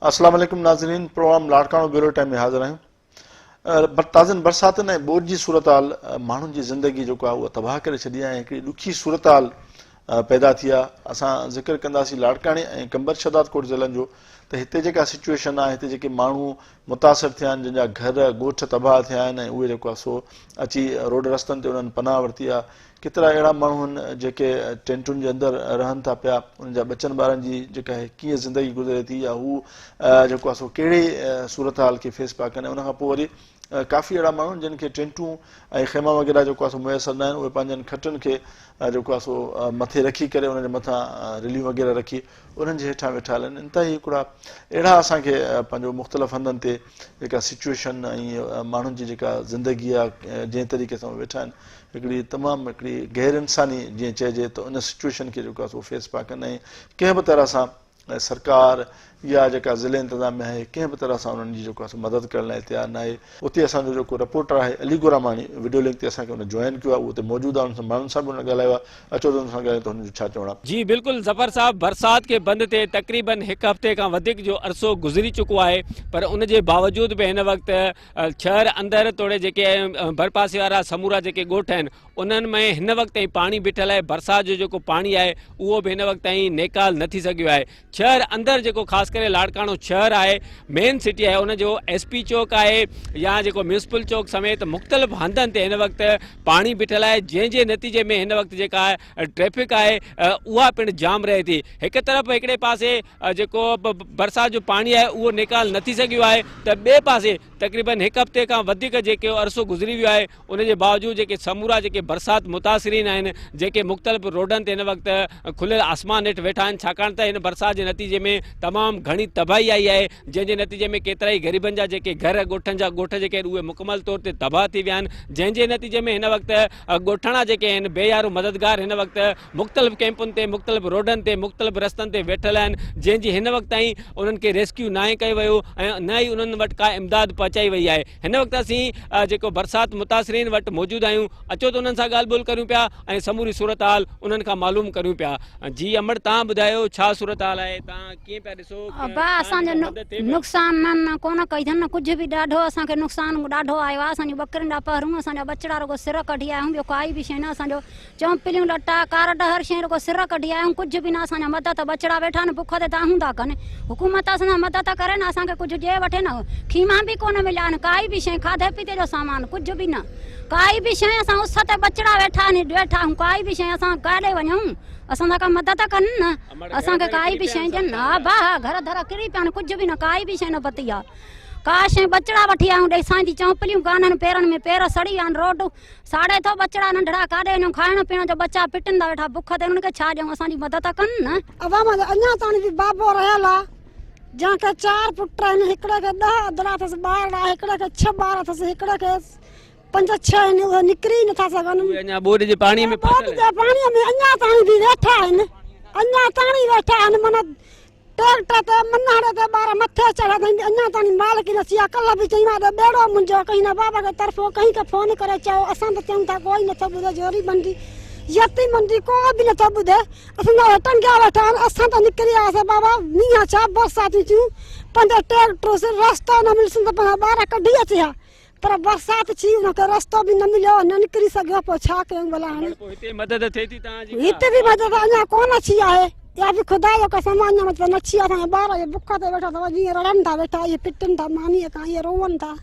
अस्सलाम वालेकुम नाज़रीन, प्रोग्राम लाड़काणो ब्यूरो टाइम में हाज़िर आहियूं। ताज़नि बरसातुनि ऐं ॿोॾि जी सूरत हाल माण्हुनि जी ज़िंदगी जेको आहे उहा तबाह करे छॾी आहे। हिकिड़ी ॾुखी सूरत हाल पैदा थी आहे। असां ज़िक्र कंदासीं लाड़काणे ऐं कंबर शदादकोट ज़िलनि जो, त हिते जेका सिचुएशन आहे, हिते जेके माण्हू मुतासिर थिया आहिनि, जंहिंजा घर ॻोठ तबाह थिया आहिनि ऐं उहे जेको आहे सो अची रोड रस्तनि ते उन्हनि पनाह वरिती आहे। केतिरा अहिड़ा माण्हू आहिनि जेके टेंटुनि जे अंदरि रहनि था पिया, उन्हनि जा बचनि ॿारनि जी जेका आहे कीअं ज़िंदगी गुज़रे थी, या हू जेको आहे सो कहिड़े सूरत हाल खे फेस पिया कनि। उनखां पोइ वरी काफ़ी अहिड़ा माण्हू जिन खे टेंटूं ऐं ख़ैमा वग़ैरह जेको आहे सो मुयसरु न आहिनि, उहे पंहिंजनि खटनि खे जेको आहे सो मथे रखी करे उनजे मथां रिलियूं वग़ैरह रखी उन्हनि जे हेठां वेठा हलनि। इंतिहाई हिकिड़ा अहिड़ा असांखे पंहिंजो मुख़्तलिफ़ हंधनि ते जेका सिचुएशन ऐं माण्हुनि जी जेका ज़िंदगी आहे जंहिं तरीक़े सां वेठा आहिनि, हिकिड़ी तमामु हिकिड़ी गैर इंसानी जीअं चइजे त उन सिचुएशन खे जेको आहे सो फेस पिया कनि। ऐं कंहिं बि तरह सां सरकार या जेका ज़िले इंतिज़ामिया आहे कंहिं बि तरह सां उन्हनि जी जेको आहे मदद करण लाइ तयारु न आहे। उते असांजो जेको रिपोर्टर आहे अली गुरामानी वीडियो लिंक ते असांखे हुन जॉइन कयो आहे, उहो उते मौजूदु आहे, हुन माण्हुनि सां बि हुन ॻाल्हायो आहे। अचो त हुन सां ॻाल्हायूं त हुनजो छा चवणु आहे। जी बिल्कुलु ज़फ़र साहब, बरसात के बंद थे तकरीबन हिकु हफ़्ते खां वधीक जो अरसो गुज़री चुको आहे, पर उन जे बावजूद बि हिन वक़्तु शहर अंदरि तोड़े जेके भरपासे वारा समूरा जेके ॻोठ आहिनि उन्हनि में हिन वक़्तु ताईं पाणी बीठल आहे। बरसाति जो जेको पाणी आहे उहो बि हिन वक़्तु ताईं नेकाल न थी सघियो आहे। शहर अंदरि जेको ख़ासि करे लाड़काणो शहर आहे, मेन सिटी आहे, उन जो SP चौक आहे या जेको म्यूनिसिपल चौक समेत मुख़्तलिफ़ हंधनि ते हिन वक़्तु पाणी बीठल आहे, जंहिंजे नतीजे में हिन वक़्तु जेका ट्रैफिक आहे उहा पिणु जाम रहे थी। हिकु तरफ़ हिकिड़े पासे जेको बरसाति जो पाणी आहे उहो निकाल न थी सघियो आहे, त ॿिए पासे तक़रीबन हिकु हफ़्ते खां वधीक जेको अरसो गुज़री वियो आहे, उनजे बावजूदु जेके समूरा जेके बरसाति मुतासिरीन आहिनि, जेके मुख़्तलिफ़ रोडनि ते हिन वक़्तु खुलियल आसमान हेठि वेठा आहिनि, छाकाणि त हिन बरसाति जे नतीजे में तमामु घणी तबाही आई आहे, जंहिंजे नतीजे में केतिरा ई ग़रीबनि जा जेके घर ॻोठनि जा ॻोठ जेके आहिनि उहे मुकमल तौर ते तबाह थी विया आहिनि, जंहिंजे नतीजे में हिन वक़्तु ॻोठाणा जेके आहिनि बेयारो मददगार हिन वक़्तु मुख़्तलिफ़ कैंपुनि ते मुख़्तलिफ़ रोडनि ते मुख़्तलिफ़ रस्तनि ते वेठल आहिनि, जंहिंजी हिन वक़्तु ताईं उन्हनि खे रेस्क्यू न ई कयो वियो ऐं न ई उन्हनि वटि का इमदाद पहुचाई वई आहे। हिन वक़्तु असीं जेको बरसाति मुतासिरीन वटि मौजूदु आहियूं, अचो त उन्हनि सां ॻाल्हि ॿोल करियूं पिया ऐं समूरी सूरत हाल उन्हनि खां मालूम करियूं पिया। जी अमर, तव्हां ॿुधायो छा सूरत हाल आहे, तव्हां कीअं पिया ॾिसो? असांजो नुक़सान न कोन कई अथनि, कुझु बि ॾाढो असांखे नुक़सानु ॾाढो आयो आहे। असांजूं ॿकरियुनि जा पहरूं, असांजा बचड़ा रुगो सिर कढी आया आहियूं, ॿियो काई बि शइ न। असांजो चौंपलियूं लटा कारड हर शइ रुगो सिर कढी आया आहियूं, कुझु बि न। असांजा मदद बचड़ा वेठा आहिनि बुख ते तव्हां था कनि, हुकूमत असांजा मदद करे न, असांखे कुझु ॾिए वठे न। खीमा बि कोन मिलिया आहिनि, काई बि शइ खाधे पीते जो सामान कुझु बि न, काई बि शइ। असां उस ते बचड़ा वेठा आहिनि, वेठा आहियूं, काई बि शइ असां काॾे वञूं, असांजा का मदद कनि न, असांखे काई बि शइ ॾियनि। हा भाउ, घर दर किरी पिया आहिनि, कुझु बि न, काई बि शइ न पती आहे, का शइ। बचड़ा वठी आया आहियूं, ॾेई असांजी चौंपलियूं कान्हनि, पेरनि में पेर सड़ी विया आहिनि, रोड साड़े थो बचड़ा नंढड़ा, काॾे वञूं, खाइण पीअण जो बचा पिटंदा वेठा बुख ते, उन्हनि खे छा ॾियूं, असांजी मदद कनि न। अवाम अञा ताईं बि बाबो रहियल आहे, जंहिंखे 4 पुट आहिनि, हिकिड़े खे 10 अदरा अथसि, ॿार आहे, हिकिड़े खे 6 ॿार अथसि, हिकिड़े खे 5-6 आहिनि, उहे निकिरी नथा सघनि। अञा ॿोॾि जे पाणीअ में अञा ताईं बि वेठा आहिनि, अञा ताईं वेठा आहिनि, माना ट्रैक्टर ते मनाड़े ते ॿार मथे चढ़ा अथई, अञा ताईं मालिक न थी आहे। कल्ह बि चई मां ॿेड़ो मुंहिंजो कहीं न, बाबा खे तरफ़ो कहीं खे फ़ोन करे चयो, असां त चऊं था कोई नथो ॿुधे, जोरी बंदी यती मंदी को बि नथो ॿुधे। असांजा टंगिया वेठा आहिनि, असां त निकिरी आयासीं बाबा, मींहं छा बरसाति थियूं, पंहिंजे ट्रैक्टर से रस्तो न मिलसि त पंहिंजा ॿार कढी अचे हा, पर बरसाति थी हुनखे रस्तो बि न मिलियो, न निकिरी सघियो, पोइ छा कयूं भला। हाणे हिते मदद थिए थी तव्हांजी? हिते बि मदद अञा कोन अची आहे, या बि ख़ुदा जो कसम अञा मतिलबु न अची आहे। असांजा ॿार इहे बुख ते वेठा अथव, जीअं रड़नि था वेठा, इहे पिटनि था मानीअ खां, इहे रोअनि था,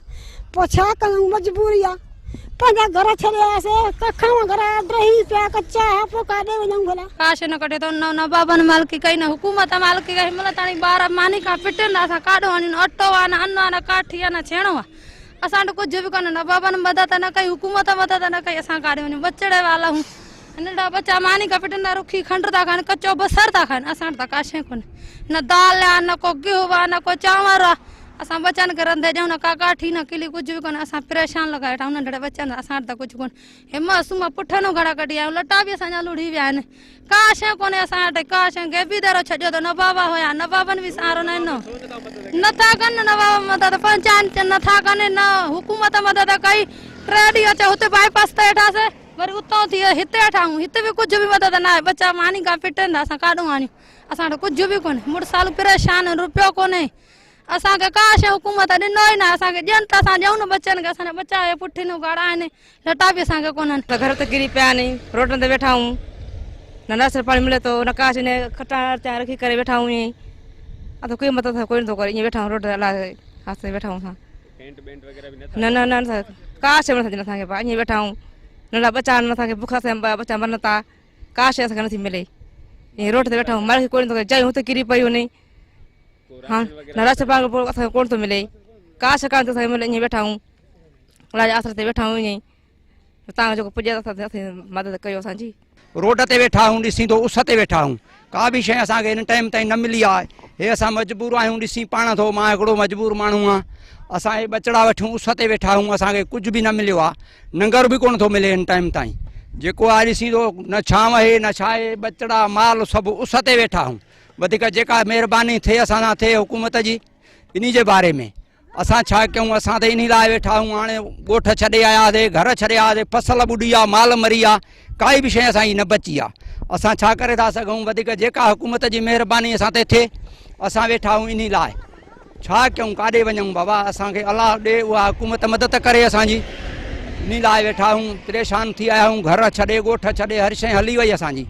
पोइ छा कयूं, मजबूरी आहे। पंहिंजा घर छॾे आयासीं, कखण घर ड्रही पिया कचा, पोइ काॾे वञूं भला। काश न कटे तो न बाबन मालिकी कई न हुकूमत मालिकी कई, हिनमहिल ताईं ॿार मानी खां पिटनि था, असां काॾो वञूं, अटो आहे न, अन्न आहे न, काठी आहे न, छेणो आहे, असां वटि कुझु बि कोन्हे, न बाबन मदद न कई, हुकूमत मदद न कई, असां काॾे वञूं, बचड़े वाला हूं, नंढा बच्चा मानी खां पिटनि, रुखी खंड था खाइनि, कचो बसर था खाइनि, असां वटि त का शइ कोन्हे, न दाल आहे, न को गिहु आहे, न को चांवर आहे, असां बचनि खे रंधे ॾियूं, न का काठी न किली, कुझु बि कोन्हे, असां परेशान लॻा वेठा आहियूं, नंढड़े बचनि असां वटि त कुझु कोन्हे। हिमत सूमत पुठनि घड़ा कढी आया आहियूं, लटा बि असांजा लुड़ी विया आहिनि, का शइ कोन्हे असां वटि, का शइ गेबी दरो छॾियो त न बाबा हुया, न बाबनि बि सहारो न ॾिनो, नथा कनि न बाबा मदद, पंचायत नथा कनि, न हुकूमत मदद कई। 3 ॾींहं अचे हुते बाईपास ते वेठासीं, वरी उतां थी हिते वेठा आहियूं, हिते बि कुझु बि मदद न आहे, बच्चा मानी खां पिटनि था, असां काॾो वञूं, असां वटि कुझु बि कोन्हे, मुड़ुस साल परेशान, रुपयो कोन्हे, असांखे का शइ हुकूमत ॾिनो ई न असांखे ॾियनि त असां ॾियूं न बचनि खे असांजा बच्चा पुठियूं गाड़ा आहिनि लटा बि असांखे कोन्हनि घर ते किरी पिया आहिनि रोडनि ते वेठा आहियूं न रस पाणी मिले थो न काश ने खटा रखी करे वेठा आहियूं ईअं असां कोई मतिलबु कोई नथो करे ईअं वेठा आहियूं रोड ते अलाए हाथ वेठा आहियूं असां न न न का शइ नथा ॾियनि असांखे ईअं वेठा आहियूं नंढा बच्चा आहिनि असांखे बुख सां बच्चा मरनि था का शइ असांखे नथी मिले ईअं रोड ते वेठा आहियूं मारे कोई नथो करे जायूं हुते किरी पई वञे हाँ न रस पाणी पोइ असांखे कोन थो मिले का शइ कान थो असांखे मिले ईअं वेठा आहियूं अलाए आसरे ते वेठा आहियूं ईअं तव्हां जेको पुॼे असां मदद कयो असांजी रोड ते वेठा आहियूं ॾिसी तो उस ते वेठा आहियूं का बि शइ असांखे हिन टाइम ताईं न मिली आहे हे असां मजबूर आहियूं ॾिसी पाण थो मां हिकिड़ो मजबूर माण्हू आहियां असां हे ॿचिड़ा वठूं उस ते वेठा आहियूं असांखे कुझु बि न मिलियो आहे नंगर बि कोन थो मिले हिन टाइम ताईं जेको आहे ॾिसी थो न छांव आहे न छा आहे ॿचिड़ा माल सभु उस ते वेठा आहियूं वधीक जेका महिरबानी थिए असां सां थिए हुकूमत जी इन जे बारे में असां छा कयूं असां त इन लाइ वेठा आहियूं हाणे ॻोठ छॾे आयासीं घर छॾे आयासीं फसल ॿुॾी आहे माल मरी आहे काई बि शइ असांजी न बची आहे असां छा करे था सघूं वधीक जेका हुकूमत जी महिरबानी असां ते थिए असां वेठा आहियूं इन लाइ छा कयूं काॾे वञूं बाबा असांखे अलाह ॾे उहा हुकूमत मदद करे असांजी इन लाइ वेठा आहियूं परेशान थी आया आहियूं घर छॾे ॻोठ छॾे हर शइ हली वई असांजी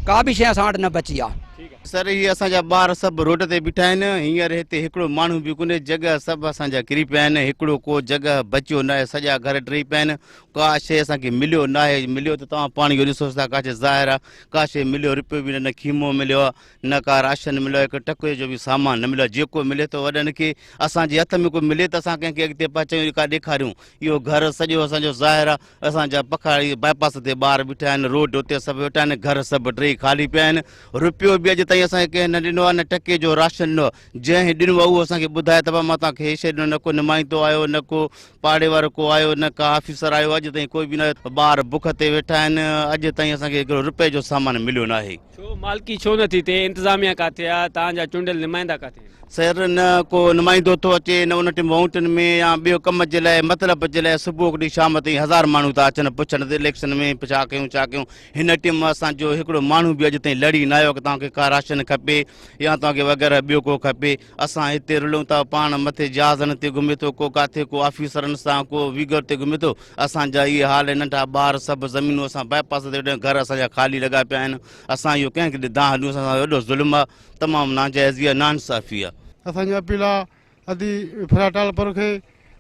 का बि शइ असां वटि न बची आहे सर ही असांजा ॿार सभु रोड ते बीठा आहिनि हींअर हिते हिकिड़ो माण्हू बि कोन्हे जॻह सभु असांजा किरी पिया आहिनि हिकिड़ो को जॻह बचियो न आहे सॼा घर टी पिया आहिनि का शइ असांखे मिलियो न आहे मिलियो त तव्हां पाण इहो ॾिसो था का शइ ज़ाहिर आहे का शइ मिलियो रुपयो बि न खीमो मिलियो आहे न का राशन मिलियो आहे हिकु टके जो बि सामान न मिलियो आहे जेको मिले थो वॾनि खे असांजे हथ में को मिले त असां कंहिंखे अॻिते पहुचायूं का ॾेखारियूं इहो घर सॼो असांजो ज़ाहिर आहे असांजा पखाड़ी बाईपास ते ॿार बीठा आहिनि रोड उते सभु वेठा आहिनि घर सभु टे ख़ाली पिया आहिनि रुपयो बि अॼु ताईं असांखे कंहिं न ॾिनो आहे न टके जो राशन ॾिनो जंहिं ॾिनो आहे उहो असांखे ॿुधाए त मां तव्हांखे हे शइ ॾिनो न को नुमाइंदो आयो न को पाड़े वारो को आयो न का ऑफिसर आयो अॼु ताईं कोई बि न ॿार बुख ते वेठा आहिनि अॼु ताईं असांखे हिकिड़ो रुपए जो सामान मिलियो न आहे छो मालकी छो नथी थिए इंतज़ामिया किथे आहे तव्हांजा चूंडियल नुमाइंदा किथे सर न को नुमाइंदो थो अचे न उन टिम वोटनि में या ॿियो कम जे लाइ मतिलब जे लाइ सुबुह खां शाम ताईं 1000 माण्हू था अचनि पुछण त इलेक्शन में छा कयूं हिन टीम असांजो हिकिड़ो माण्हू बि अॼु ताईं लड़ी न आयो की तव्हांखे का राशन खपे या तव्हांखे वग़ैरह ॿियो को खपे असां हिते रुलूं था पाण मथे जहाज़नि ते घुमे थो को किथे को ऑफिसरनि सां को वीगर ते घुमे थो असांजा इहे हाल नंढा ॿार सभु ज़मीनूं असां बाईपास ते घर असांजा ख़ाली लॻा पिया आहिनि असां इहो कंहिंखे ॾिदा हलियूं असां वॾो ज़ुल्म आहे तमामु नाजाइज़ी आहे नाइंसाफ़ी आहे असांजी अपील आहे अदी फराटाल पर खे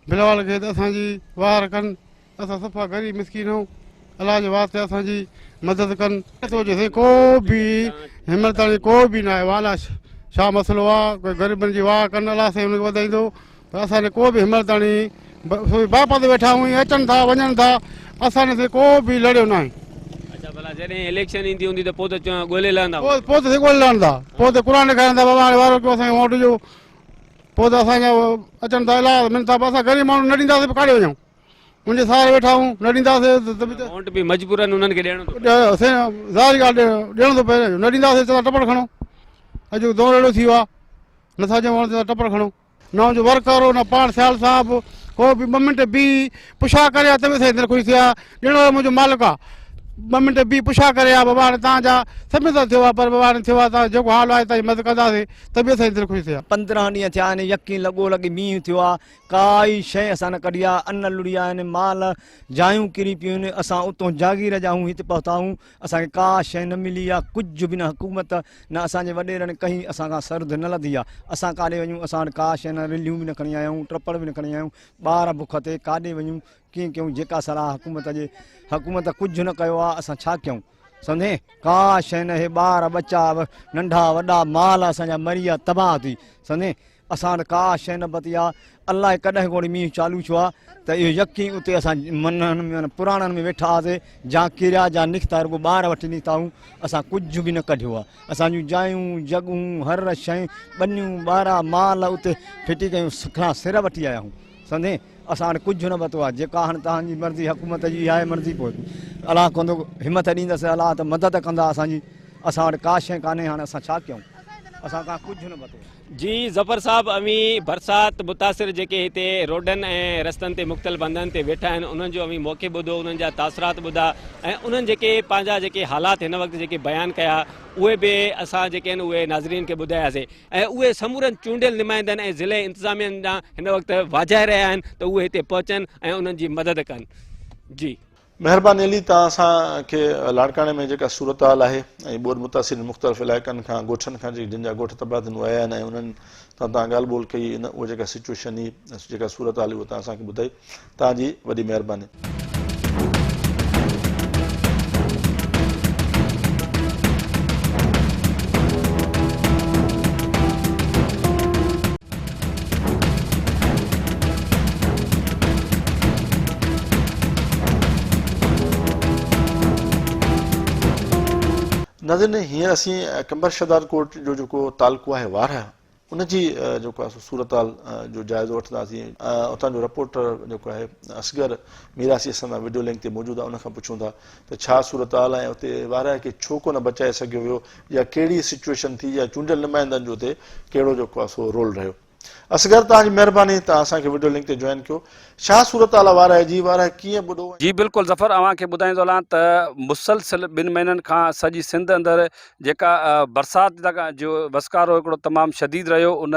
बिलवाल खे त असांजी वार कनि असां सफ़ा ग़रीब मिसकीन आहियूं अलाह जे वास्ते असांजी मदद कनि सोचे को बि हिमत ताईं को बि न आहे वाला छा मसइलो आहे कोई ग़रीबनि जी वाह कनि अलाह साईं हुनखे वधाईंदो त असांखे को बि हिमत ताईं बापा ते वेठा आहियूं अचनि था वञनि था असांजे को बि लड़ियो न आहे अच्छा भला जॾहिं इलेक्शन ईंदी हूंदी त पोइ त ॻोल्हे लहंदा पोइ त ॻोल्हे लहंदा पोइ त क़ुर ॾेखारींदा बाबा वारो कयो असांखे वोट ॾियो पोइ त असांजा अचनि था इलाही मिलनि था असां ग़रीब माण्हू न ॾींदासीं पोइ काॾे वञूं मुंहिंजे सहारे वेठा आहियूं न ॾींदासीं वोट बि मजबूरन उन्हनि खे ॾियणो ज़ाहिर ॻाल्हि ॾियणो थो पए न ॾींदासीं त टपड़ खणो अॼु दौर अहिड़ो थी वियो आहे नथा चऊं टपड़ खणो न हुनजो वर्कर न पाण सियाल साहिबु को बि 2 मिंट बि पुछा करे तबे सां अंदरि ख़ुशि थिया ॾियणो मुंहिंजो मालिक आहे 2 मिंट बि पुछा करे बाबा हाणे तव्हांजा सभिनी सां थियो आहे पर बाबा हाणे थियो आहे तव्हां जेको हाल आहे तव्हांजी मदद कंदासीं तबियत सां अंदरि ख़ुशि थिया 15 ॾींहं थिया आहिनि यकीन लॻी मींहुं थियो आहे काई शइ असां न कढी आहे अन्न लुड़ी आहिनि माल जायूं किरी पियूं आहिनि असां उतां जागीर जा आहियूं हिते पहुता आहियूं असांखे का शइ न मिली आहे कुझु बि न हुकूमत न असांजे वॾेरनि कहीं असां खां सरद न लधी आहे असां काॾे वञूं असां वटि का शइ न रिलियूं बि न खणी आया आहियूं टपड़ बि न खणी आया आहियूं ॿार बुख ते काॾे वञूं कीअं कयूं जेका सलाह हुकूमत कुझु न कयो आहे असां छा कयूं सम्झे का शइ न हे ॿार बच्चा नंढा वॾा माल असांजा मरी विया तबाह थी सम्झे असां वटि का शइ न बची आहे अलाए कॾहिं कोन मींहुं चालू थियो आहे त इहो यकीन उते असां मननि में पुराणनि में वेठा हुआसीं जा किरिया जा निकिता रुगो ॿार वठी निकिता आहियूं असां कुझु बि न कढियो आहे असांजूं जायूं जॻूं हर शइ ॿनियूं ॿार माल उते फिटी कयूं सुखा सिर वठी आया आहियूं सम्झे असां वटि कुझु न पतो आहे जेका हाणे तव्हांजी मर्ज़ी हुकूमत जी आहे मर्ज़ी पोइ अलाह कंदो हिमत ॾींदसि अलाह त मदद कंदा असांजी असां वटि का शइ कान्हे हाणे असां छा कयूं असां खां कुझु न वरितो। जी ज़फ़र साहब, अवी बरसात मुतासिर जेके हिते रोडनि ऐं रस्तनि ते मुख़्तलिफ़ हंधनि ते वेठा आहिनि उन्हनि जो अवी मौक़े ॿुधो, उन्हनि जा तासरात ॿुधा ऐं उन्हनि जेके पंहिंजा जेके हालात हिन वक़्तु जेके बयानु कया उहे बि असां जेके आहिनि उहे नाज़रीन खे ॿुधायासीं ऐं उहे समूरनि चूंडियल नुमाइंदनि ऐं ज़िले इंतिज़ामिया ॾांहुं हिन वक़्तु वाजाए रहिया आहिनि त उहे हिते पहुचनि ऐं उन्हनि जी मदद कनि। जी महिरबानी अली, तव्हां असांखे लाड़काणे में जेका सूरत हाल आहे ऐं ॿोॾि मुतासिर मुख़्तलिफ़ इलाइक़नि खां ॻोठनि खां जिन जा ॻोठ तबाह थियनि आया आहिनि ऐं उन्हनि तव्हां ॻाल्हि ॿोल कई उहा जेका सिचुएशन हुई जेका सूरत हाल उहा तव्हां असांखे ॿुधाई, तव्हांजी वॾी महिरबानी। नाज़रीन, हींअर असीं कंबर शहदाद कोट जो जेको तालुको आहे वारा उनजी जेको आहे सूरत हाल जो जाइज़ो वठंदासीं। उतां जो रिपोर्टर जेको आहे असगर मीरासी असां वीडियो लिंक ते मौजूदु आहे, उनखां पुछूं था त छा सूरत हाल आहे उते वारा खे छो कोन बचाए सघियो वियो या कहिड़ी सिचुएशन थी या चूंडियल नुमाइंदनि जो उते कहिड़ो जेको आहे सो रोल रहियो। असगर, तव्हांजी महिरबानी, तव्हां असांखे वीडियो लिंक ते जॉइन कयो। छा सूरत हाल वारा आहे जी, वारा कीअं ॿुधो? जी बिल्कुलु ज़फ़र, अव्हांखे ॿुधाईंदो हलां त मुसलसिल 2 महीननि खां सॼी सिंध अंदरि जेका बरसाति जो वसकारो हिकिड़ो तमामु शदीद रहियो, उन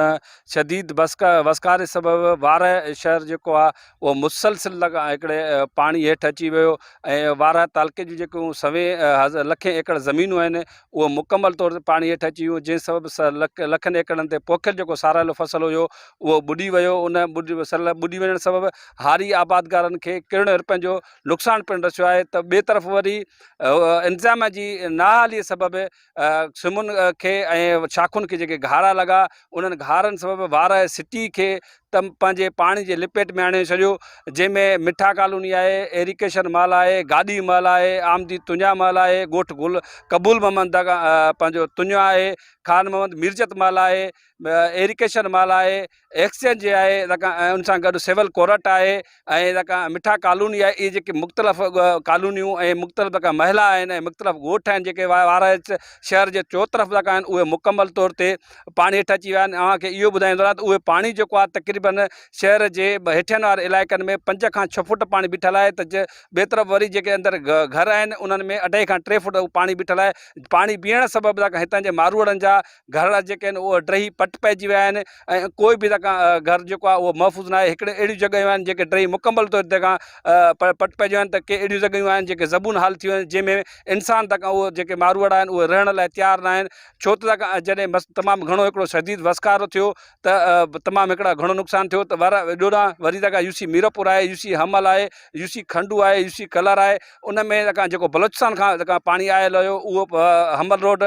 शदीद वसकारे सबबि वारा शहर जेको आहे उहो मुसलसिल हिकिड़े पाणी हेठि अची वियो ऐं वारा तालुके जूं जेकियूं 100 लख एकड़ ज़मीनूं आहिनि उहो मुकमल तौर ते पाणी हेठि अची वियो, जंहिं सबबि लखनि एकड़नि ते पोखियल जेको सारायल फसल हुयो उहो ॿुॾी वियो। उन ॿुॾी वञण सबबि हारी आबादगारनि खे किरड़नि रुपयनि जो नुक़सानु पिणु रसियो आहे। त ॿिए तरफ़ वरी इंतिज़ाम जी नाहालीअ सबबि सिमुनि खे ऐं शाखुनि खे जेके घारा लॻा उन्हनि घारनि सबबि वारा सिटी खे पंहिंजे पाणी जे लिपेट में आणे छॾियो, जंहिंमें मिठा कॉलोनी आहे, एरिकेशन महल आहे, गाॾी महल आहे, आमदी तुंजा महल आहे, ॻोठ कबूल मोहम्मद पंहिंजो तुंजो आहे, खान मोहम्मद मीरजत महल आहे, एरिकेशन महल आहे, एक्सचेंज आहे, उन सां गॾु सिविल कोर्ट आहे ऐं मिठा कॉलोनी आहे। इहे जेके मुख़्तलिफ़ कॉलोनियूं ऐं मुख़्तलिफ़ महला आहिनि ऐं मुख़्तलिफ़ ॻोठ आहिनि जेके वारा शहर जे चोतरफ़ आहिनि उहे मुकमल तौर ते पाणी हेठि अची विया आहिनि। अव्हांखे इहो ॿुधाईंदो आहे त उहे पाणी जेको आहे तक़रीबन शहर जे हेठियनि वारे इलाइक़नि में 5 खां 6 फुट पाणी बीठल आहे, त ॿिए तरफ़ वरी जेके अंदरि घर आहिनि उन्हनि में 2.5 खां 3 फुट पाणी बीठल आहे। पाणी बीहण सबबि हितां जे मारूअड़नि जा घर जेके आहिनि उहे ड्रही पट पइजी विया आहिनि ऐं कोई बि घर जेको आहे उहो महफ़ूज़ न आहे। हिकिड़े अहिड़ियूं जॻहियूं आहिनि जेके ड्रही मुकमल तौर ते पट पइजी विया आहिनि, त के अहिड़ियूं जॻहियूं आहिनि जेके ज़बून हाल थी वियूं आहिनि जंहिंमें इंसान उहे जेके मारूअड़ आहिनि उहे रहण लाइ तयारु न आहिनि, छो त जॾहिं तमामु घणो हिकिड़ो शदीद वसकारो थियो त तमामु हिकिड़ा घणो नुक़सानु थियो। त ॾोॾां वरी यूसी मीरपुर आहे, यूसी हमल आहे, यूसी खंडू आहे, यूसी कलर आहे, उन में जेको बलोचिस्तान खां पाणी आयल हुयो उहो हमल रोड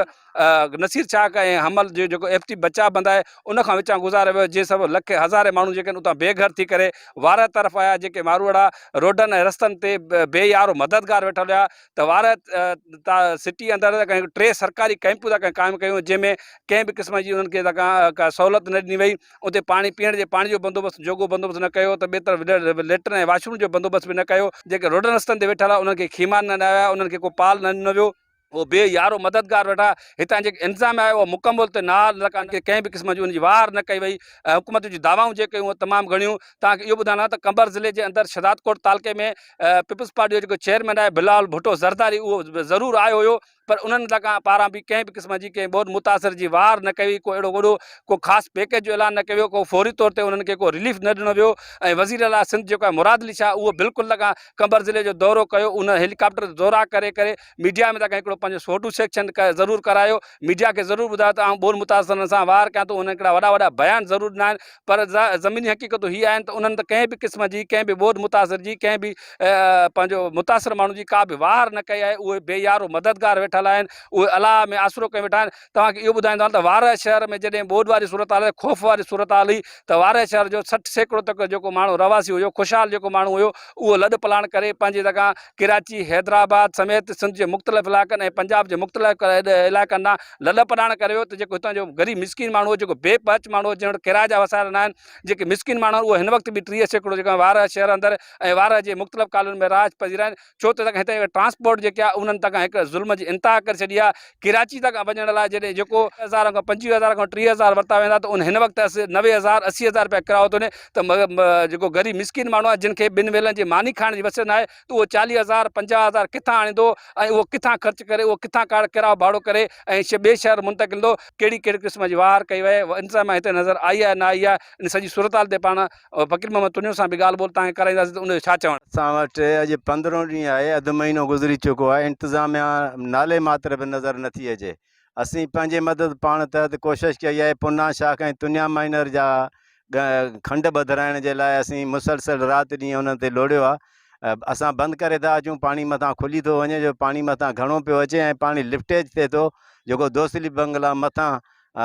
नसीर चाक ऐं हमल जो जेको FT बचा बंदि आहे उन खां विचां गुज़ारे वियो, जंहिं सबबि लख हज़ारे माण्हू जेके आहिनि उतां बेघर थी करे वारा तरफ़ आया। जेके मारूअड़ा रोडनि ऐं रस्तनि ते बेयारो मददगार वेठल हुआ, त वारा सिटी अंदरि 3 सरकारी कैंपूं क़ाइमु कयूं जंहिंमें कंहिं बि क़िस्म जी उन्हनि खे का सहूलियत न ॾिनी वई। उते पीअण जे पाणी जो बंदोबस्तु जोॻो बंदोबस्तु न कयो, त ॿिए तरफ़ लेट्रिन ऐं वॉशरूम जो बंदोबस्तु बि न कयो। जेके रोडनि रस्तनि ते वेठल हुआ उन्हनि खे खीमान न आया, उन्हनि खे को पाल न ॾिनो वियो, वो बेयारो मददगार वेठा। हितां जेके इंतिज़ाम आहे उहो मुकमल ते न कंहिं बि क़िस्म जी उनजी वार न कई वई। हुकूमत जी दावाऊं जेके उहे तमामु घणियूं। तव्हांखे इहो ॿुधायां त कंबर ज़िले जे अंदरि शहदाद कोट तालुके में पीपल्स पार्टी जो जेको चेयरमैन आहे बिलाल भुट्टो ज़रदारी उहो ज़रूरु आयो हुयो, पर उन्हनि पारां बि कंहिं बि क़िस्म जी कंहिं ॿोॾि मुतासिर जी वार न कई, को अहिड़ो वॾो को ख़ासि पैकेज जो ऐलान न कयो, को फौरी तौर ते उन्हनि खे को रिलीफ न ॾिनो वियो। ऐं वज़ीर आला सिंध जेको आहे मुराद अली शाह उहो बिल्कुलु कंबर ज़िले जो दौरो कयो, उन हेलीकॉप्टर दौरा करे मीडिया में हिकिड़ो पंहिंजो फोटो सेक्शन ज़रूरु करायो, मीडिया खे ज़रूरु ॿुधायो त आउं ॿोॾि मुतासिरनि सां वार कयां थो। उन हिकिड़ा वॾा बयान ज़रूरु ॾिना आहिनि, पर ज़मीनी हक़ीक़तूं हीअ आहिनि त उन्हनि त कंहिं बि क़िस्म जी कंहिं बि ॿोॾि मुतासिर जी कंहिं बि पंहिंजो मुतासिर माण्हू जी का बि वार न कई आहे। उहे बेयारो मददगार वेठल आहिनि, उहे अलाह में आसरो कयो वेठा आहिनि। तव्हांखे इहो ॿुधाईंदो आहे त वारा शहर में जॾहिं ॿोॾि वारी सूरत हाल ख़ौफ़ वारी सूरत हाल हुई, त वारा शहर जो 60% तक जेको माण्हू रवासी हुयो, ख़ुशहाल जेको माण्हू हुयो, उहो लॾ पलाण करे पंहिंजे कराची, हैदराबाद समेत सिंध जे मुख़्तलिफ़ इलाइक़नि ऐं पंजाब जे मुख़्तलिफ़ इलाइक़नि मां लल पराण करे वियो त जेको हितां जो ग़रीब मिसकिन माण्हू जेको बेपच माण्हू जंहिं वटि किराए जा वसाइल न आहिनि जेके मिसकिन माण्हू उहे हिन वक़्तु बि 30% जेका वार शहर अंदरि ऐं वार जे मुख़्तलिफ़ कॉलोनी में राज पजी रहिया आहिनि छो त हिते ट्रांसपोर्ट जेके आहे उन्हनि तक हिकु ज़ुल्म जी इंतिहा करे छॾी आहे। कराची तक वञण लाइ जॾहिं जेको 1000 खां 25,000 खां 30,000 वरिता वेंदा त उन हिन वक़्तु 90,000 80,000 रुपया किरायो थो वञे त जेको ग़रीब मिसकिन माण्हू आहे जिन खे ॿिनि वेलनि जी मानी खाइण जी वसियत न आहे त उहो 40,000 50,000 किथां आणींदो ऐं उहो किथां ख़र्च करे उहो किथां किरायो भाड़ो करे ऐं ॿिए शहर मुंतकिल कहिड़ी कहिड़ी क़िस्म जी वार कई वई इंतिज़ाम हिते नज़र आई आहे न आई आहे इन सॼी सूरत हाल ते पाण फ़कीर मोहम्मद तुनियो सां बि ॻाल्हि ॿोल तव्हांखे कराईंदासीं त उनजो छा चवणु। असां वटि अॼु 15 ॾींहं आहे, अधु महीनो गुज़री चुको आहे, इंतिज़ामिया नाले मात्र बि नज़र नथी अचे। असीं पंहिंजे मदद पाण तहत कोशिशि कई आहे। पुना शाख ऐं तुनिया माइनर जा खंड ॿधाइण जे लाइ असीं मुसलसल राति ॾींहुं उन्हनि ते लोड़ियो आहे। असां बंदि करे था अचूं, पाणी मथां खुली थो वञे, जो पाणी मथां घणो पियो अचे ऐं पाणी लिफ्टेज थिए थो, जेको दोसली बंगला मथां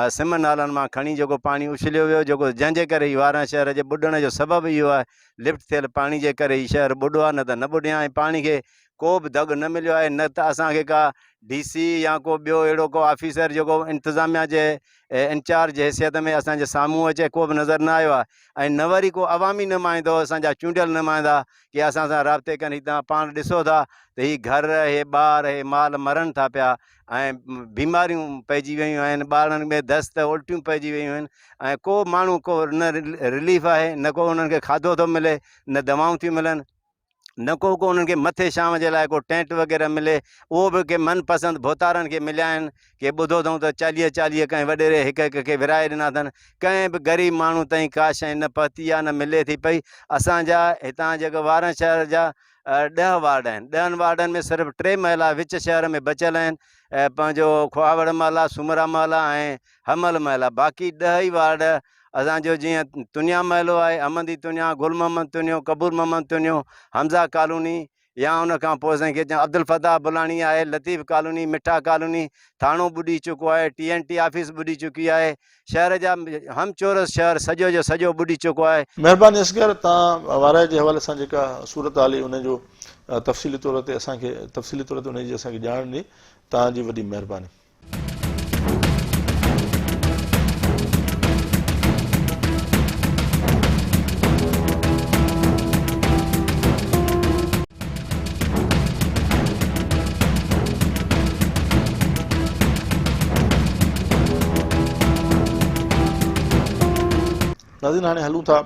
सिम नालनि मां खणी जेको पाणी उछलियो वियो, जेको जंहिंजे करे ई वारा शहर जे ॿुॾण जो सबबु इहो आहे। लिफ्ट थियल पाणी जे करे ई शहर ॿुॾो आहे, न त न ॿुॾिया ऐं पाणी खे को बि दग न मिलियो आहे, न त असांखे का DC या को ॿियो अहिड़ो को ऑफिसर जेको इंतिज़ामिया जे इंचार्ज हैसियत में असांजे साम्हूं अचे को बि नज़र न आयो आहे। ऐं न वरी को अवामी नुमाइंदो असांजा चूंडियल नुमाइंदा कि असां सां राब्ते कनि। तव्हां पाण ॾिसो था त हीअ घर हे ॿार हे माल मरनि था पिया ऐं बीमारियूं पइजी वियूं आहिनि, ॿारनि में दस्त उल्टियूं पइजी वियूं आहिनि ऐं को माण्हू को न रिलीफ आहे, न को उन्हनि खे खाधो थो मिले, न दवाऊं थियूं मिलनि, न को उन्हनि खे मथे शाम जे लाइ को टेंट वग़ैरह मिले, उहो बि के मनपसंदि भोतारनि खे मिलिया आहिनि। के ॿुधो अथऊं त 40 कंहिं वॾेरे हिक खे विराए ॾिना अथनि। कंहिं बि ग़रीब माण्हू ताईं का शइ न पहुती आहे, न मिले थी पई। असांजा हितां जेको वारनि शहर जा 10 वार्ड आहिनि, 10 वार्डनि में सिर्फ़ु 3 महिला विच शहर में बचियल आहिनि, पंहिंजो खुआवड़ महिला, सुमरा महिला ऐं हमल महिला। बाक़ी 10 ई वार्ड असांजो जीअं तुनिया महलो आहे, अहमदी तुनिया, गुल मोहम्मद तुनियो, कबूर मोहम्मद तुनियो, हमज़ा कॉलोनी, या उन खां पोइ असांखे अब्दुल फताह बुलाणी आहे, लतीफ़ कॉलोनी, मिठा कॉलोनी, थाणो ॿुॾी चुको आहे, TNT ऑफिस ॿुॾी चुकी आहे। शहर जा हमचोरस शहर सॼो जो सॼो ॿुॾी चुको आहे। महिरबानी असगर, तव्हां वाराए जे हवाले सां जेका सूरत हाल उनजो तफ़सीली तौर ते उनजी असांखे ॼाण ॾिनी, तव्हांजी वॾी महिरबानी। नाज़रीन, हाणे हलूं था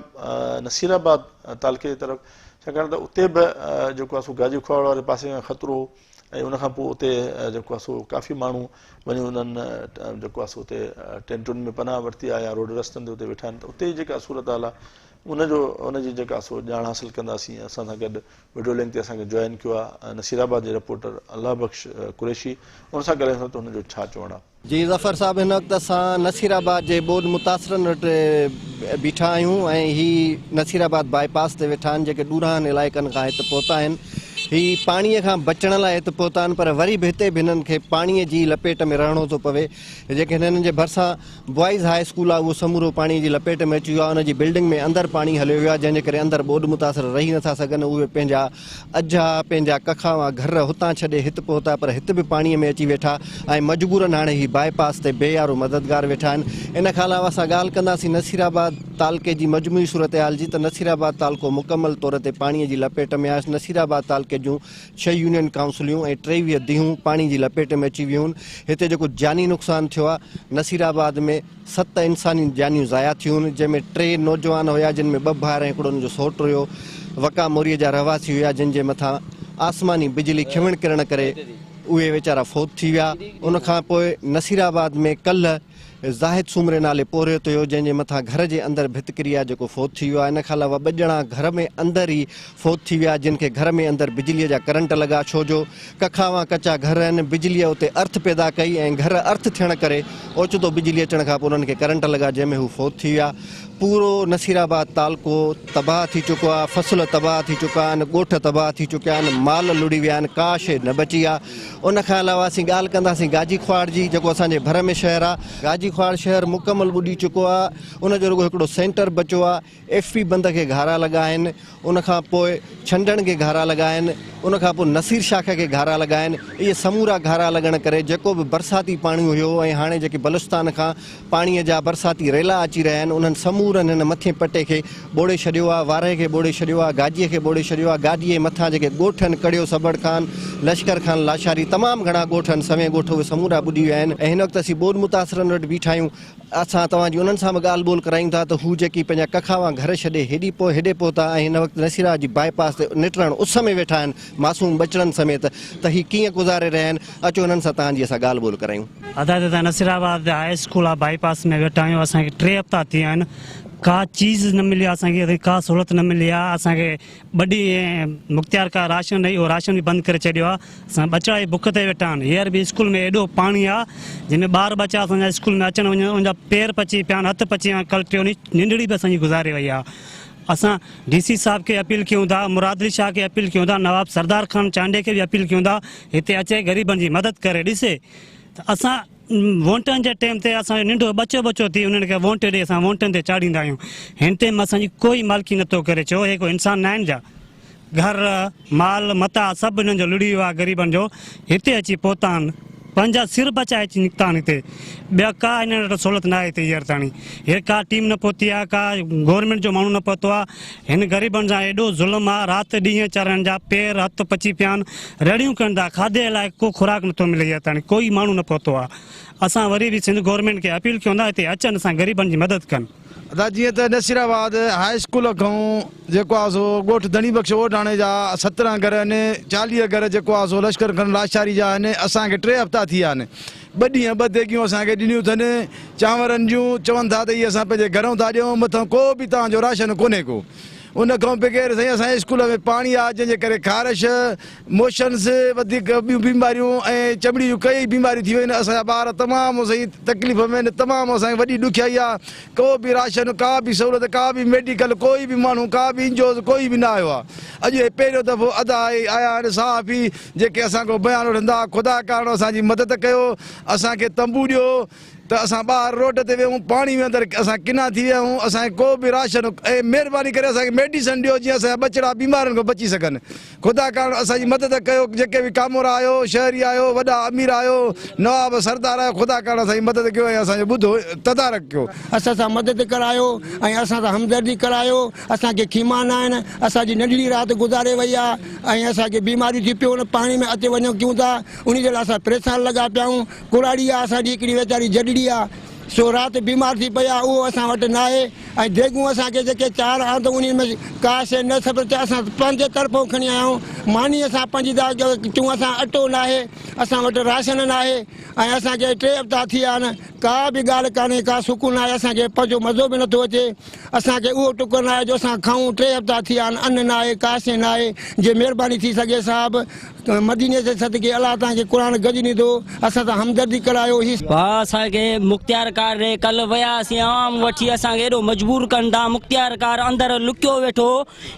नसीराबाद तालुके जी तरफ़, छाकाणि त उते बि जेको आहे सो गाजी खुआड़ वारे पासे खां ख़तरो हो ऐं उनखां पोइ उते जेको आहे सो काफ़ी माण्हू वञी उन्हनि जेको आहे सो उते टेंटुनि में पनाह वरिती आहे या रोड रस्तनि ते उते वेठा आहिनि। त उते जेका सूरत हाल आहे उनजी जेका सो ॼाण हासिलु कंदासीं। असां सां गॾु वीडियो लिंक ते असांखे जॉइन कयो आहे नसीराबाद जे रिपोर्टर अल्लाह बख्श कुरैशी, उन सां ॻाल्हायूं त उनजो छा चवणु आहे। जी ज़फ़र साहब, हिन वक़्तु असां नसीराबाद जे ॿोॾ मुतासिरनि वटि बीठा आहियूं ऐं हीअ नसीराबाद बाईपास ते वेठा आहिनि जेके ॾूराहनि इलाइक़नि खां हिते पहुता आहिनि। हीअ पाणीअ खां बचण लाइ हिते पहुता आहिनि, पर वरी बि हिते बि हिननि खे पाणीअ जी लपेट में रहणो थो पवे। जेके हिननि जे भरिसां बॉइज़ हाई स्कूल आहे उहो समूरो पाणीअ जी लपेट में अची वियो आहे। उनजी बिल्डिंग में अंदरि पाणी हलियो वियो आहे, जंहिंजे करे अंदरि ॿोॾ मुतासिर रही नथा सघनि। उहे पंहिंजा अजा पंहिंजा कखावा घर हुतां छॾे हिते पहुता, पर हिते बि पाणीअ में अची वेठा ऐं मजबूरनि हाणे हीअ बाईपास ते बेयारो मददगार वेठा आहिनि। इन खां अलावा असां ॻाल्हि कंदासीं नसीराबाद तालुके जी मजमूई सूरत हाल जी, त नसीराबाद तालुको मुकमल तौर ते पाणीअ जी लपेट में आहे। नसीराबाद तालुके जूं 6 यूनियन काउंसिलियूं ऐं 23 दीहूं पाणी जी लपेट में अची वियूं आहिनि। हिते जेको जानी नुक़सानु थियो आहे, नसीराबाद में 7 इंसानी जानियूं ज़ाया थियूं आहिनि, जंहिंमें 3 नौजवान हुया, जिन में 2 भाउर ऐं हिकिड़ो हुनजो सौटु हुयो। वका मोरीअ जा रहवासी हुया, जिन जे मथां आसमानी बिजली खिवण किरण करे उहे वीचारा फोत थी विया। उनखां पोइ नसीराबाद में कल्ह ज़ाहिद सूमरे नाले पोरियो थियो, जंहिंजे मथां घर जे अंदरि भितकिरी आहे जेको फोत थी वियो आहे। इन खां अलावा 2 ॼणा घर में अंदरि ई फोत थी विया, जिन खे घर में अंदरि बिजलीअ जा करंट लॻा, छो जो कखावा कचा घर आहिनि। बिजलीअ उते अर्थ पैदा कई ऐं घर अर्थ थियण करे ओचितो बिजली अचण खां पोइ उन्हनि खे करंट लॻा, जंहिंमें हू फोत थी विया। पूरो नसीराबाद तालुको तबाह थी चुको आहे, फसल तबाह थी चुका आहिनि, ॻोठ तबाह थी चुकिया आहिनि, माल लुड़ी विया आहिनि, का शइ न बची आहे। उनखां अलावा असीं ॻाल्हि कंदासीं गाजी खुआड़ जी, जेको असांजे भर में शहर आहे। गाजी खुआड़ शहर मुकमल ॿुॾी चुको आहे। उनजो रुॻो हिकिड़ो सेंटर बचियो आहे। FP बंद खे घारा लॻा आहिनि, उनखां पोइ छंडण खे घारा लॻा आहिनि। उन खां पोइ नसीर शाख खे घारा लॻा आहिनि। इहे समूरा घारा लॻण करे जेको बि बरसाती पाणी हुयो ऐं हाणे जेके बलुस्तान खां पाणीअ जा बरसाती रेला अची रहिया आहिनि उन्हनि समूरनि हिन मथे पटे खे ॿोड़े छॾियो आहे, वारे खे ॿोड़े छॾियो आहे, गाॾीअ खे ॿोड़े छॾियो आहे। गाॾीअ जे मथां जेके ॻोठ आहिनि कड़ियो सबड़ खान, लश्कर खान, लाशारी, तमामु घणा ॻोठ आहिनि, सवें ॻोठ उहे समूरा ॿुॾी विया आहिनि। ऐं हिन वक़्तु असीं ॿोॾि मुतासिरनि वटि बीठा आहियूं। असां तव्हांजी उन्हनि सां बि ॻाल्हि ॿोल करायूं था त हू जेकी पंहिंजा कखावा घर छॾे हेॾे पहुता ऐं हिन वक़्तु नसीराबाद जी बाईपास ते निटरण उस में वेठा आहिनि मासूम बचड़नि समेत, त ही कीअं गुज़ारे रहिया आहिनि। अचो हुननि सां तव्हांजी असां ॻाल्हि ॿोल करायूं। अदालत नसीराबाद हाई स्कूल आहे बाईपास में वेठा आहियूं। असांखे 3 हफ़्ता थी विया आहिनि, का चीज़ न मिली आहे, असांखे का सहूलियत न मिली आहे। असांखे ॿ ॾींहं मुख़्तियार का राशन ॾेई उहो राशन बि बंदि करे छॾियो आहे। असां बचा बुख ते वेठा आहिनि। हींअर बि स्कूल में एॾो पाणी आहे जंहिंमें ॿार बचा असांजा स्कूल में अचनि वञनि उनजा पेर पची पिया आहिनि, हथ पची विया आहिनि। कल टियों ॾींहुं निंडड़ी बि असांजी गुज़ारे वई आहे। असां DC साहब खे अपील कयूं था, मुरादली शाह खे अपील कयूं था, नवाब सरदार खान चांडे खे बि अपील कयूं था हिते अचे ग़रीबनि जी मदद करे ॾिसे। त असां वोटनि जे टाइम ते असांजो नंढो बचो थी उन्हनि खे वोट ॾे असां वोटनि ते चाढ़ींदा आहियूं। हिन टाइम असांजी कोई मालिकी नथो करे। छो हे कोई इंसान न आहिनि जा घर माल मता सभु हिननि जो लुड़ी वियो आहे ग़रीबनि जो। हिते अची पहुता आहिनि, पंहिंजा सिर बचाए अची निकिता आहिनि हिते। ॿिया का हिन वटि सहूलियत न आहे हिते हींअर ताणी। हे का टीम न पहुती आहे, का गवर्नमेंट जो माण्हू न पहुतो आहे। हिन ग़रीबनि सां एॾो ज़ुल्म आहे, राति ॾींहं चढ़नि जा पेर हथ पची पिया आहिनि, रेड़ियूं कनि था, खाधे लाइ को खुराक नथो मिले हींअर ताणी, कोई माण्हू न पहुतो आहे। असां वरी बि सिंध गवर्नमेंट खे अपील कयूं था हिते अचनि, असां ग़रीबनि जी मदद कनि। अदा जीअं त नसीराबाद हाई स्कूल खां जेको आहे सो ॻोठ धणी बख़्श ओढाणे जा 17 घर आहिनि, 40 घर जेको आहे सो लश्कर खन लाशारी जा आहिनि। असांखे 3 हफ़्ता थी विया आहिनि। 2 ॾींहं 2 देगियूं असांखे ॾिनियूं अथनि चांवरनि जूं। चवनि था त इहे असां पंहिंजे घरों था ॾियूं, मथां को बि तव्हांजो राशन कोन्हे को। उन खां बग़ैर साईं असांजे स्कूल में पाणी आहे जंहिंजे करे ख़ारिश, मोशन्स, वधीक ॿियूं बीमारियूं ऐं चमड़ी जूं कई बीमारियूं थी वियूं आहिनि। असांजा ॿार तमामु सही तकलीफ़ में आहिनि, तमामु असांखे वॾी ॾुखियाई आहे। को बि राशन, का बि सहूलियत, का बि मेडिकल, कोई बि माण्हू, का बि इंजोर्स कोई बि न आयो आहे। अॼु पहिरियों दफ़ो आया आहिनि साफ़ ई जेके असांखां बयानु वठंदा, ख़ुदा करणो असांजी मदद कयो, असांखे तंबू ॾियो त असां ॿाहिरि रोड ते वेहूं, पाणी में अंदरि असां किना थी विया आहियूं। असांखे को बि राशन ऐं महिरबानी करे असांखे मेडिसन ॾियो जीअं असांजा बचड़ा बीमारियुनि खां बची सघनि। ख़ुदा करणो असांजी मदद कयो। जेके बि कामोरा आयो, शहरी आयो, वॾा अमीर आयो, नवाब सरदार आयो, ख़ुदा करणो असांजी मदद कयो ऐं असांजो ॿुधो तदारक कयो। असां सां मदद करायो ऐं असां सां हमदर्दी करायो। असांखे खीमा न आहिनि, असांजी नंढड़ी राति गुज़ारे वई आहे ऐं असांखे बीमारियूं थी पियूं, पाणी में अचे वञूं कयूं था। उन जे लाइ असां परेशान लॻा पिया आहियूं। कुराड़ी आहे असांजी हिकिड़ी वीचारी जॾड़ी आहे, सो राति बीमार थी पई आहे, उहो असां वटि न आहे। ऐं देगूं असांखे जेके 4 आंदूं उन में का शइ न सभु असां पंहिंजे तरफ़ों खणी आया आहियूं। मानी असां पंहिंजी चऊं असां अटो न आहे, असां वटि राशन न आहे ऐं असांखे 3 हफ़्ता थी विया आहिनि। का बि ॻाल्हि कान्हे, का सुकून आहे, असांखे पंहिंजो मज़ो बि नथो अचे। असांखे उहो टुकर न आहे जो असां खाऊं। 3 हफ़्ता थी विया आहिनि, अन्न न आहे, का शइ न आहे। जे महिरबानी थी सघे साहिबु मदीने जे सदके अलाह तव्हांखे क़ुर गज़नी दो, असां सां हमदर्दी करायो। असांखे मुख़्तियार कार रे कल वियासीं आम वठी, असांखे एॾो मजबूर कनि था। मुख़्तियार कार अंदरि लुकियो वेठो,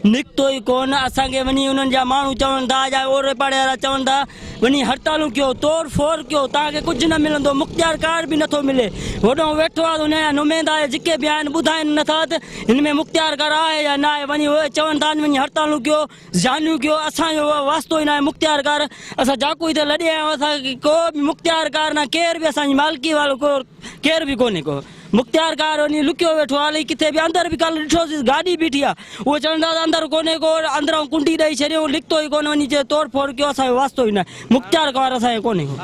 निकितो ई कोन। असांखे वञी उन्हनि जा माण्हू चवनि था, या ओड़े पाड़े वारा चवनि था वञी हड़तालूं कयो, तोड़ फोड़ कयो, तव्हांखे कुझु न मिलंदो। मुख़्तियार कार बि नथो मिले। होॾो वेठो आहे हुनजा नुमाइंदा जेके बि आहिनि ॿुधाइनि नथा त हिन में मुख़्तियार कार आहे या न आहे। वञी उहे चवनि था वञी हड़तालूं कयो, जानियूं कयो। असांजो वास्तो ई न आहे मुख़्तियार कार। असां जाकू ते लॾे आया आहियूं, असांखे को बि मुख़्तियार कार न, केर बि असांजी मालिकी वारो केर बि कोन्हे को। मुख़्तियार कार वञी लुकियो वेठो आहे। हली किथे बि अंदरि बि कल्ह ॾिठोसीं गाॾी बीठी आहे, उहो चवंदा अंदरि कोन्हे को, अंदरां कुंडी ॾेई छॾियो, लिखतो ई कोन, वञी चए तोड़ फोड़ कयो। असांजो वास्तो ई न आहे, मुख़्तियार कार असांखे कोन्हे को।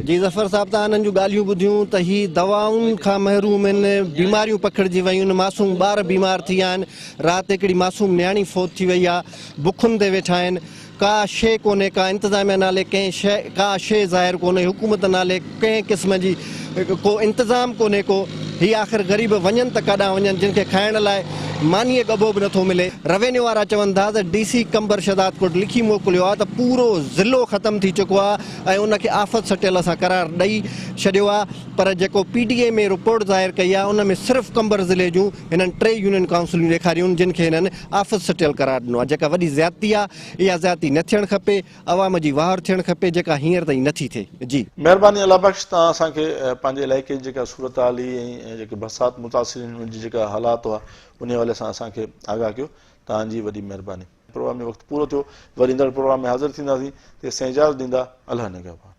जी ज़फ़र साहब, तव्हां हिननि जूं ॻाल्हियूं ॿुधियूं त ही दवाउनि खां महरूम आहिनि, बीमारियूं पकड़िजी वियूं आहिनि, मासूम ॿार बीमार थी विया आहिनि। राति हिकिड़ी मासूम न्याणी फ़ौत थी वई आहे, बुखुनि ते वेठा आहिनि। का शइ कोन्हे, का इंतिज़ामिया नाले कंहिं शइ का शइ ज़ाहिर कोन्हे, हुकूमत नाले कंहिं क़िस्म जी को इंतिज़ाम कोन्हे को। ही आख़िर ग़रीब वञनि त काॾां वञनि, जिन खे खाइण लाइ मानीअ गबो बि नथो मिले। रेवेन्यू वारा चवनि था त DC कंबर शदात कोट लिखी मोकिलियो आहे त पूरो ज़िलो ख़तमु थी चुको आहे ऐं उनखे आफ़त सटियल असां करार ॾेई छॾियो आहे। पर जेको PDA में रिपोर्ट ज़ाहिर कई आहे उन में सिर्फ़ु कंबर ज़िले जूं हिननि 3 यूनियन काउंसिलियूं ॾेखारियूं जिन खे हिननि आफ़त सटियल करार ॾिनो आहे। जेका वॾी ज़्यादती आहे, इहा ज़्यादती न थियणु खपे, अवाम जी वाहर थियणु खपे, जेका हींअर ताईं नथी थिए। जी महिरबानी अल्लाह बख़्श, तव्हां असांखे पंहिंजे इलाइक़े जी जेका सूरत हाल ऐं जेके बरसाति मुतासिरीन जी जेका हालात हुआ उन हवाले सां असांखे आगाह कयो। तव्हांजी वॾी महिरबानी। प्रोग्राम में वक़्तु पूरो थियो। वरी ईंदड़ प्रोग्राम में हाज़िर थींदासीं। तेसिताईं इजाज़त ॾींदा। अल्लाह निगहबान।